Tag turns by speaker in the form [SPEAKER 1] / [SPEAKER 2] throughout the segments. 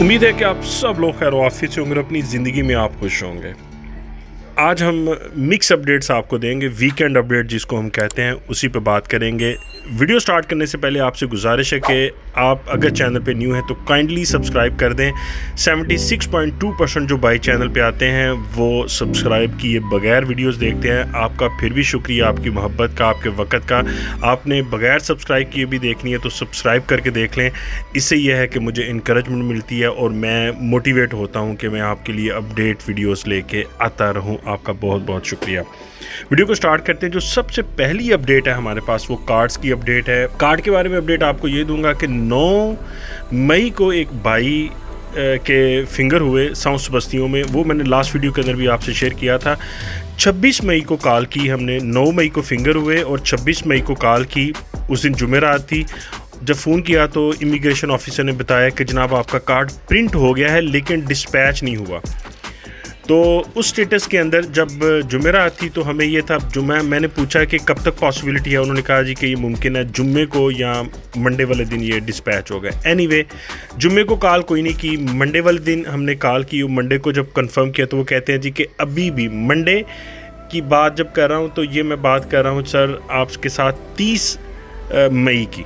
[SPEAKER 1] उम्मीद है कि आप सब लोग खैर आफियत से होंगे, अपनी ज़िंदगी में आप खुश होंगे। आज हम मिक्स अपडेट्स आपको देंगे, वीकेंड अपडेट जिसको हम कहते हैं, उसी पे बात करेंगे। वीडियो स्टार्ट करने से पहले आपसे गुजारिश है कि आप अगर चैनल पे न्यू हैं तो काइंडली सब्सक्राइब कर दें। 76.2% जो बाई चैनल पे आते हैं वो सब्सक्राइब किए बगैर वीडियोस देखते हैं। आपका फिर भी शुक्रिया, आपकी मोहब्बत का, आपके वक़्त का। आपने बगैर सब्सक्राइब किए भी देखनी है तो सब्सक्राइब करके देख लें। इससे यह है कि मुझे इनकरेजमेंट मिलती है और मैं मोटिवेट होता हूँ कि मैं आपके लिए अपडेट वीडियोस लेके आता रहूँ। आपका बहुत बहुत शुक्रिया। वीडियो को स्टार्ट करते हैं। जो सबसे पहली अपडेट है हमारे पास वो कार्ड्स की अपडेट है। कार्ड के बारे में अपडेट आपको ये दूंगा कि 9 मई को एक भाई के फिंगर हुए साउंस बस्तियों में। वो मैंने लास्ट वीडियो के अंदर भी आपसे शेयर किया था। 26 मई को कॉल की हमने, 9 मई को फिंगर हुए और 26 मई को कॉल की। उस दिन जुमेरात थी। जब फ़ोन किया तो इमिग्रेशन ऑफिसर ने बताया कि जनाब आपका कार्ड प्रिंट हो गया है लेकिन डिस्पैच नहीं हुआ। तो उस स्टेटस के अंदर जब जुमेरात थी तो हमें ये था, मैंने पूछा कि कब तक पॉसिबिलिटी है। उन्होंने कहा जी कि ये मुमकिन है जुम्मे को या मंडे वाले दिन ये डिस्पैच हो गया। एनीवे जुम्मे को कॉल कोई नहीं की, मंडे वाले दिन हमने कॉल की। मंडे को जब कंफर्म किया तो वो कहते हैं जी कि अभी भी मंडे की बात जब कर रहा हूँ तो ये मैं बात कर रहा हूँ सर आपके साथ 30 मई की।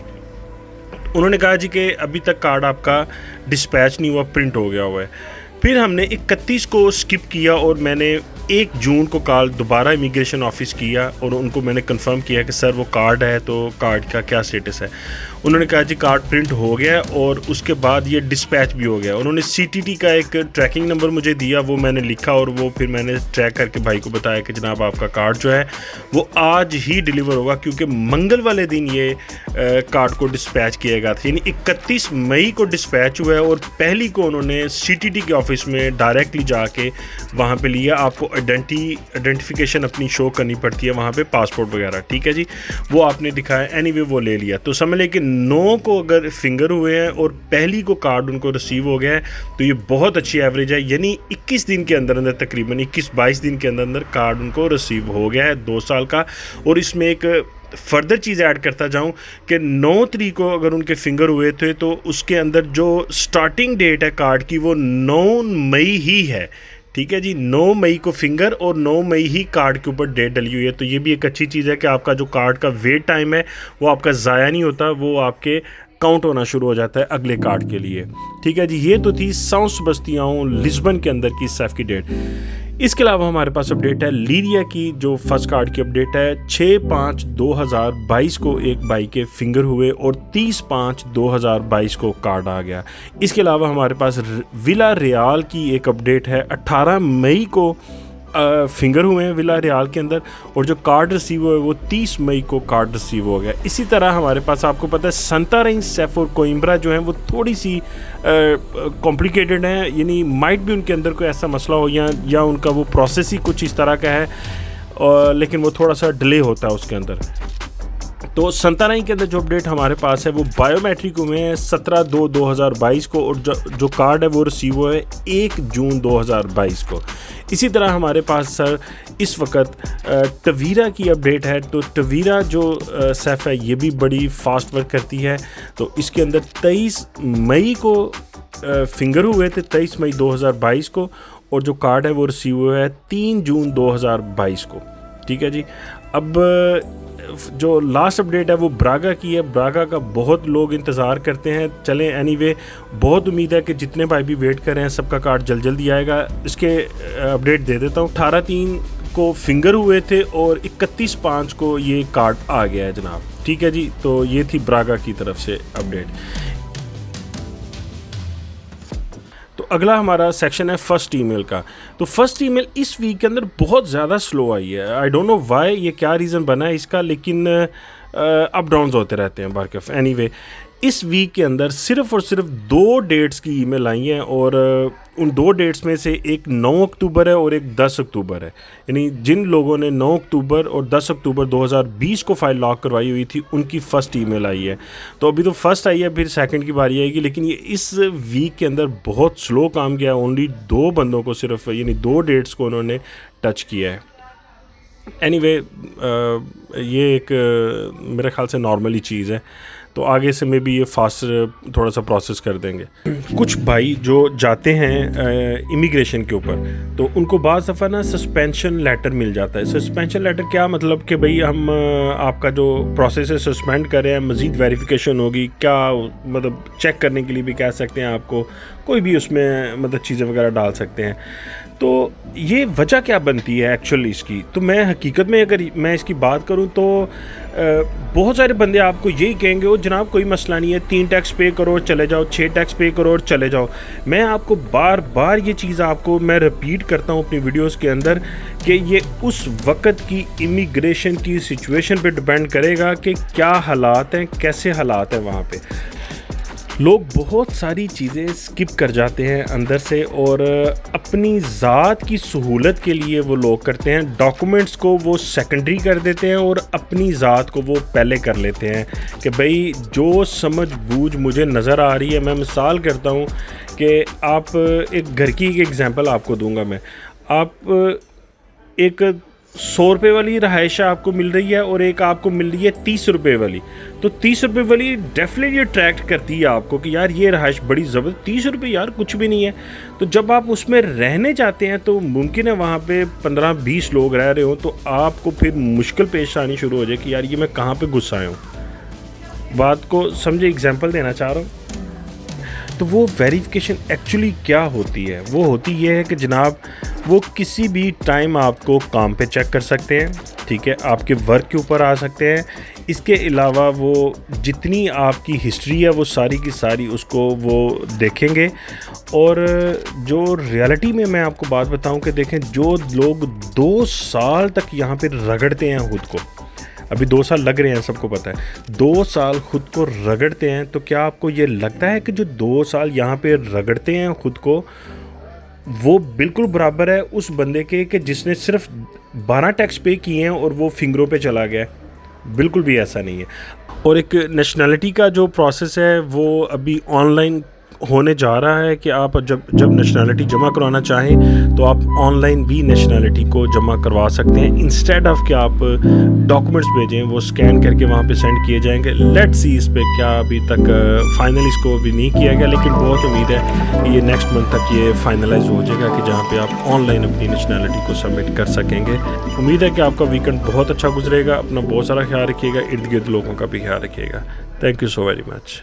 [SPEAKER 1] उन्होंने कहा जी कि अभी तक कार्ड आपका डिस्पैच नहीं हुआ, प्रिंट हो गया हुआ है। फिर हमने 31 को स्किप किया और मैंने 1 जून को कॉल दोबारा इमिग्रेशन ऑफिस किया और उनको मैंने कंफर्म किया कि सर वो कार्ड है तो कार्ड का क्या स्टेटस है। उन्होंने कहा जी कार्ड प्रिंट हो गया और उसके बाद ये डिस्पैच भी हो गया। उन्होंने CTT का एक ट्रैकिंग नंबर मुझे दिया, वो मैंने लिखा और वो फिर मैंने ट्रैक करके भाई को बताया कि जनाब आपका कार्ड जो है वो आज ही डिलीवर होगा, क्योंकि मंगल वाले दिन ये कार्ड को डिस्पैच किया गया था। यानी 31 मई को डिस्पैच हुआ है और पहली को उन्होंने CTT के ऑफिस में डायरेक्टली जाके वहाँ पे लिया। आपको आइडेंटिफिकेशन अपनी शो करनी पड़ती है वहाँ पे, पासपोर्ट वगैरह, ठीक है जी, वो आपने दिखाया। एनीवे वो ले लिया। तो समझ लें कि 9 को अगर फिंगर हुए हैं और पहली को कार्ड उनको रिसीव हो गया है तो ये बहुत अच्छी एवरेज है। यानी 21 दिन के अंदर अंदर, तकरीबन 21-22 दिन के अंदर अंदर कार्ड उनको रिसीव हो गया है 2 साल का। और इसमें एक फर्दर चीज़ ऐड करता जाऊं कि 9 तारीख को अगर उनके फिंगर हुए थे तो उसके अंदर जो स्टार्टिंग डेट है कार्ड की वो 9 मई ही है, ठीक है जी। 9 मई को फिंगर और 9 मई ही कार्ड के ऊपर डेट डली हुई है। तो ये भी एक अच्छी चीज़ है कि आपका जो कार्ड का वेट टाइम है वो आपका ज़ाया नहीं होता, वो आपके काउंट होना शुरू हो जाता है अगले कार्ड के लिए, ठीक है जी। ये तो थी साउंस बस्तियाँ लिस्बन के अंदर की सेफ की डेट। इसके अलावा हमारे पास अपडेट है लीरिया की, जो फर्स्ट कार्ड की अपडेट है। 6/5/2022 को एक भाई के फिंगर हुए और 30/5/2022 को कार्ड आ गया। इसके अलावा हमारे पास विला रियाल की एक अपडेट है। 18 मई को फिंगर हुए हैं विला रियाल के अंदर और जो कार्ड रिसीव हुआ है वो 30 मई को कार्ड रिसीव हो गया। इसी तरह हमारे पास आपको पता है संतारें, सैफ और कोइम्ब्रा जो हैं वो थोड़ी सी कॉम्प्लिकेटेड हैं। यानी माइट भी उनके अंदर कोई ऐसा मसला हो या उनका वो प्रोसेस ही कुछ इस तरह का है, लेकिन वो थोड़ा सा डिले होता है उसके अंदर। तो संताराई के अंदर जो अपडेट हमारे पास है वो बायोमेट्रिक हुए हैं 17/2/2022 को और जो कार्ड है वो रिसीव हुआ है 1 जून 2022 को। इसी तरह हमारे पास सर इस वक्त टवीरा की अपडेट है। तो टवीरा जो सेफ है ये भी बड़ी फास्ट वर्क करती है। तो इसके अंदर 23 मई को फिंगर हुए थे, 23 मई 2022 को, और जो कार्ड है वो रिसीव हुआ है 3 जून 2022 को, ठीक है जी। अब जो लास्ट अपडेट है वो ब्रागा की है। ब्रागा का बहुत लोग इंतज़ार करते हैं। चलें एनीवे, बहुत उम्मीद है कि जितने भाई भी वेट कर रहे हैं सबका कार्ड जल्दी आएगा। इसके अपडेट दे देता हूँ। 18/3 को फिंगर हुए थे और 31/5 को ये कार्ड आ गया है जनाब, ठीक है जी। तो ये थी ब्रागा की तरफ से अपडेट। तो अगला हमारा सेक्शन है फर्स्ट ईमेल का। तो फर्स्ट ईमेल इस वीक के अंदर बहुत ज़्यादा स्लो आई है। आई डोंट नो व्हाई, ये क्या रीज़न बना है इसका, लेकिन अप डाउन्स होते रहते हैं बारकफ। एनीवे इस वीक के अंदर सिर्फ़ और सिर्फ 2 डेट्स की ईमेल आई हैं और उन 2 डेट्स में से एक 9 अक्टूबर है और एक 10 अक्टूबर है। यानी जिन लोगों ने 9 अक्टूबर और 10 अक्टूबर 2020 को फाइल लॉक करवाई हुई थी उनकी फ़र्स्ट ईमेल आई है। तो अभी तो फर्स्ट आई है, फिर सेकंड की बारी आएगी, लेकिन ये इस वीक के अंदर बहुत स्लो काम किया है। ओनली 2 बंदों को सिर्फ, यानी 2 डेट्स को उन्होंने टच किया है। एनीवे ये एक मेरे ख्याल से नॉर्मली चीज़ है। तो आगे से मे बी ये फास्ट थोड़ा सा प्रोसेस कर देंगे। कुछ भाई जो जाते हैं इमिग्रेशन के ऊपर, तो उनको बाज़ दफ़ा ना सस्पेंशन लेटर मिल जाता है। सस्पेंशन लेटर क्या मतलब कि भाई हम आपका जो प्रोसेस है सस्पेंड कर रहे हैं, मज़ीद वेरिफिकेशन होगी क्या, मतलब चेक करने के लिए भी कह सकते हैं आपको, कोई भी उसमें मतलब चीज़ें वगैरह डाल सकते हैं। तो ये वजह क्या बनती है एक्चुअली इसकी, तो मैं हकीकत में अगर मैं इसकी बात करूं तो बहुत सारे बंदे आपको यही कहेंगे ओ जनाब कोई मसला नहीं है, 3 टैक्स पे करो और चले जाओ, 6 टैक्स पे करो और चले जाओ। मैं आपको बार बार ये चीज़ आपको मैं रिपीट करता हूँ अपनी वीडियोस के अंदर कि ये उस वक़्त की इमिग्रेशन की सिचुएशन पे डिपेंड करेगा कि क्या हालात हैं, कैसे हालात हैं वहाँ पे। लोग बहुत सारी चीज़ें स्किप कर जाते हैं अंदर से और अपनी ज़ात की सहूलत के लिए वो लोग करते हैं, डॉक्यूमेंट्स को वो सेकेंडरी कर देते हैं और अपनी ज़ात को वो पहले कर लेते हैं कि भाई जो समझ बूझ मुझे नज़र आ रही है। मैं मिसाल करता हूँ कि आप एक घर की एक एग्ज़ाम्पल आपको दूंगा मैं, आप एक 100 रुपये वाली रहायश आपको मिल रही है और एक आपको मिल रही है 30 रुपये वाली, तो 30 रुपये वाली डेफिनेटली अट्रैक्ट करती है आपको कि यार ये रहायश बड़ी ज़बरदस्त, 30 रुपये यार कुछ भी नहीं है। तो जब आप उसमें रहने जाते हैं तो मुमकिन है वहाँ पे 15-20 लोग रह रहे हो, तो आपको फिर मुश्किल पेश आनी शुरू हो जाए कि यार ये मैं कहाँ पे घुस आया हूँ। बात को समझे, एग्जाम्पल देना चाह रहा हूँ। तो वो वेरिफिकेशन एक्चुअली क्या होती है, वो होती ये है कि जनाब वो किसी भी टाइम आपको काम पे चेक कर सकते हैं, ठीक है, आपके वर्क के ऊपर आ सकते हैं। इसके अलावा वो जितनी आपकी हिस्ट्री है वो सारी की सारी उसको वो देखेंगे। और जो रियलिटी में मैं आपको बात बताऊं कि देखें, जो लोग 2 साल तक यहाँ पे रगड़ते हैं खुद को, अभी 2 साल लग रहे हैं सबको पता है, 2 साल खुद को रगड़ते हैं, तो क्या आपको ये लगता है कि जो 2 साल यहाँ पे रगड़ते हैं खुद को वो बिल्कुल बराबर है उस बंदे के कि जिसने सिर्फ 12 टैक्स पे किए हैं और वो फिंगरों पे चला गया? बिल्कुल भी ऐसा नहीं है। और एक नेशनैलिटी का जो प्रोसेस है वो अभी ऑनलाइन होने जा रहा है कि आप जब नेशनैलिटी जमा करवाना चाहें तो आप ऑनलाइन भी नेशनैलिटी को जमा करवा सकते हैं, इंस्टेड ऑफ कि आप डॉक्यूमेंट्स भेजें, वो स्कैन करके वहाँ पे सेंड किए जाएंगे। लेट्स सी इस पे क्या अभी तक फाइनल इसको अभी नहीं किया गया, लेकिन बहुत उम्मीद है कि ये नेक्स्ट मंथ तक ये फाइनलाइज हो जाएगा कि जहाँ पे आप ऑनलाइन अपनी नेशनैलिटी को सबमिट कर सकेंगे। उम्मीद है कि आपका वीकेंड बहुत अच्छा गुजरेगा। अपना बहुत सारा ख्याल रखिएगा, इर्द गिर्द लोगों का भी ख्याल रखिएगा। Thank you so very much.